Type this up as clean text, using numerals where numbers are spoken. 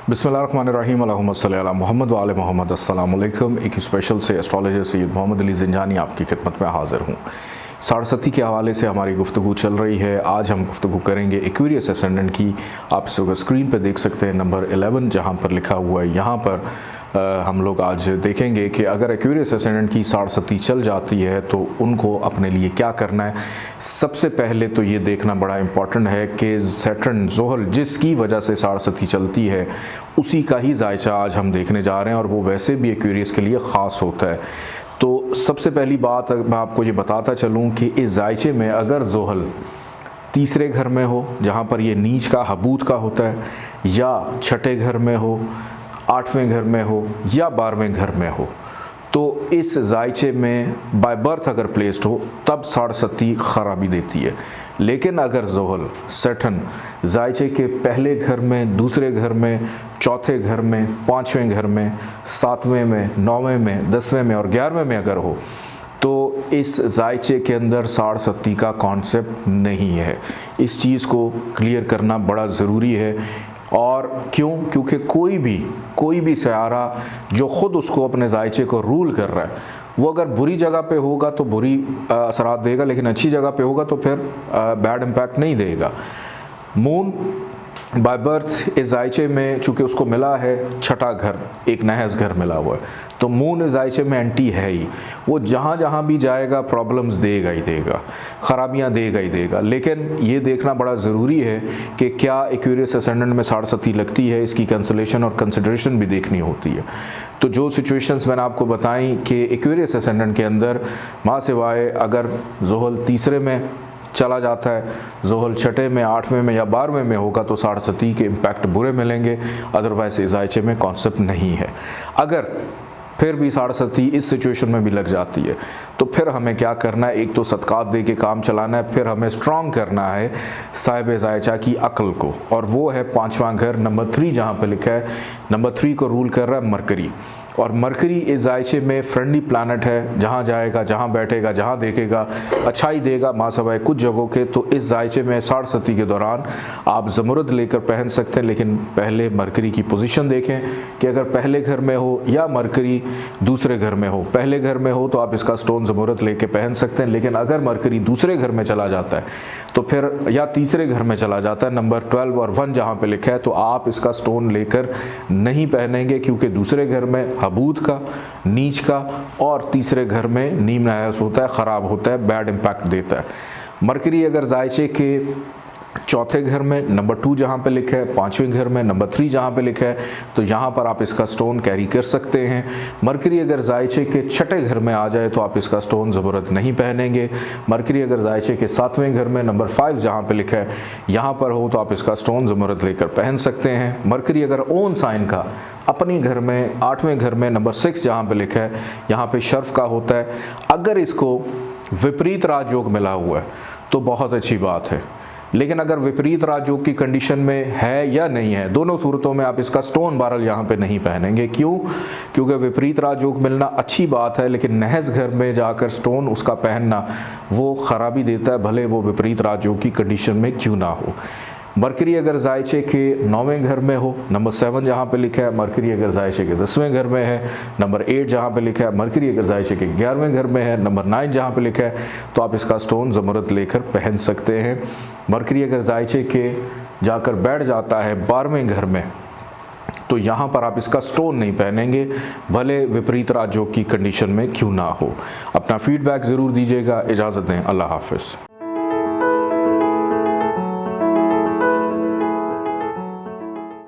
बिस्मिल्लाहिर्रहमानिर्रहीम अल्लाहुम्मा सल्ली अला मुहम्मद व आले मुहम्मद। अस्सलाम वालेकुम। एक स्पेशल से एस्ट्रोलॉजर सैयद मोहम्मद अली ज़िंजानी आपकी खिदमत में हाज़िर हूँ। साढ़े के हवाले से हमारी गुफ्तगू चल रही है। आज हम गुफ्तगू करेंगे एक्वेरियस एसेंडेंट की। आप इसको स्क्रीन पर देख सकते हैं नंबर 11 जहाँ पर लिखा हुआ है। यहाँ पर हम लोग आज देखेंगे कि अगर एक्वेरियस एसेंडेंट की 60 चल जाती है तो उनको अपने लिए क्या करना है। सबसे पहले तो ये देखना बड़ा इम्पॉर्टेंट है कि सैटर्न जोहल जिसकी वजह से 60 चलती है उसी का ही जायचा आज हम देखने जा रहे हैं, और वो वैसे भी एक्वेरियस के लिए ख़ास होता है। तो सबसे पहली बात मैं आपको ये बताता चलूँ कि इस जायचे में अगर जोहल तीसरे घर में हो जहाँ पर ये नीच का हबूत का होता है, या छठे घर में हो, 8वें घर में हो या 12वें घर में हो, तो इस जायचे में बाय बर्थ अगर प्लेस्ड हो तब 60 खराबी देती है। लेकिन अगर जोहल सैटर्न जायचे के पहले घर में, दूसरे घर में, चौथे घर में, 5वें घर में, 7वें में, 9वें में, 10वें में और 11वें में अगर हो तो इस जायचे के अंदर 60 का कॉन्सेप्ट नहीं है। इस चीज़ को क्लियर करना बड़ा ज़रूरी है। और क्यों? क्योंकि कोई भी सयारा जो ख़ुद उसको अपने जायचे को रूल कर रहा है, वो अगर बुरी जगह पे होगा तो बुरी असरात देगा, लेकिन अच्छी जगह पे होगा तो फिर बैड इम्पैक्ट नहीं देगा। मून बाय बर्थ इस जायचे में चूँकि उसको मिला है छठा घर, एक नहज घर मिला हुआ है, तो मून इस जायचे में एंटी है ही। वो जहाँ भी जाएगा प्रॉब्लम्स देगा ही देगा, ख़राबियाँ देगा ही देगा। लेकिन ये देखना बड़ा ज़रूरी है कि क्या एक्वेरियस एसेंडेंट में 60 लगती है, इसकी कैंसलेशन और कंसिडरेशन भी देखनी होती है। तो जो सिचुएशंस मैंने आपको बताई कि एक्वेरियस एसेंडेंट के अंदर माँ सिवाय अगर जोहल तीसरे में चला जाता है, जोहल छठे में, 8वें में या 12वें में होगा तो 60 के इम्पैक्ट बुरे मिलेंगे। अदरवाइज इस जायचे में कॉन्सेप्ट नहीं है। अगर फिर भी 60 इस सिचुएशन में भी लग जाती है तो फिर हमें क्या करना है? एक तो सदकात दे के काम चलाना है, फिर हमें स्ट्रॉन्ग करना है साहिब जायचा की अक्ल को, और वो है 5वां घर नंबर 3 जहाँ पे लिखा है। नंबर 3 को रूल कर रहा है मरकरी, और मरकरी इस जायचे में फ्रेंडली प्लानट है। जहाँ जाएगा, जहाँ बैठेगा, जहाँ देखेगा अच्छा ही देगा माँ सवाए कुछ जगहों के। तो इस जायचे में 60 के दौरान आप ज़मुरद लेकर पहन सकते हैं, लेकिन पहले मरकरी की पोजीशन देखें कि अगर पहले घर में हो या मरकरी दूसरे घर में हो। पहले घर में हो तो आप इसका स्टोन ज़मुरद लेके पहन सकते हैं, लेकिन अगर मरकरी दूसरे घर में चला जाता है तो फिर, या तीसरे घर में चला जाता है नंबर 12 और 1 जहाँ पे लिखा है, तो आप इसका स्टोन लेकर नहीं पहनेंगे, क्योंकि दूसरे घर में हबूत का, नीच का, और तीसरे घर में नीम नहस होता है, ख़राब होता है, बैड इम्पैक्ट देता है। मरकरी अगर जायचे के चौथे घर में नंबर 2 जहाँ पे लिखा है, 5वें घर में नंबर 3 जहाँ पे लिखा है, तो यहाँ पर आप इसका स्टोन कैरी कर सकते हैं। मरकरी अगर जायचे के छठे घर में आ जाए तो आप इसका स्टोन ज़रूरत नहीं पहनेंगे। मरकरी अगर जायचे के 7वें घर में नंबर 5 जहाँ पे लिखा है यहाँ पर हो तो आप इसका स्टोन ज़रूरत लेकर पहन सकते हैं। मरकरी अगर ओन साइन का अपनी घर में 8वें घर में नंबर 6 जहाँ पे लिखा है, यहाँ पे शर्फ का होता है, अगर इसको विपरीत राजयोग मिला हुआ है तो बहुत अच्छी बात है। लेकिन अगर विपरीत राजयोग की कंडीशन में है या नहीं है, दोनों सूरतों में आप इसका स्टोन बारल यहाँ पे नहीं पहनेंगे। क्यों? क्योंकि विपरीत राजयोग मिलना अच्छी बात है, लेकिन नहज घर में जाकर स्टोन उसका पहनना वो ख़राबी देता है, भले वो विपरीत राजयोग की कंडीशन में क्यों ना हो। मरकरी अगर जायचे के 9वें घर में हो, नंबर 7 जहाँ पे लिखा है। मरकरी अगर जायचे के 10वें घर में है, नंबर 8 जहाँ पे लिखा है। मरकरी अगर जायचे के 11वें घर में है, नंबर 9 जहाँ पे लिखा है, तो आप इसका स्टोन ज़मुरत लेकर पहन सकते हैं। मरकरी अगर जायचे के जाकर बैठ जाता है 12वें घर में, तो यहाँ पर आप इसका स्टोन नहीं पहनेंगे, भले विपरीत राजयोग की कंडीशन में क्यों ना हो। अपना फीडबैक ज़रूर दीजिएगा। इजाज़त दें। अल्लाह हाफ़िज़।